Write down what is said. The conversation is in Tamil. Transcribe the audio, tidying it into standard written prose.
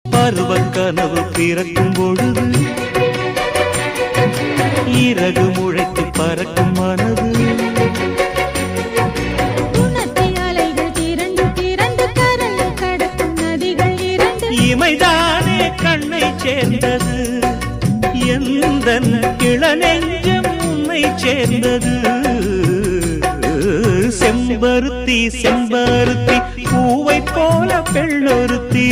பருவ கனவு பிறக்கும் பொழுது இறகு முளைத்து பறக்கும் மனது அலைகள் திரண்டு திரண்டு கரையை கடக்கும் நதிகள் இரண்டு இமைதானே கண்ணை சேர்ந்தது எந்த இளநெஞ்சம் உன்னை சேர்ந்தது செம்பருத்தி செம்பருத்தி பூவை போல பெண்ணொருத்தி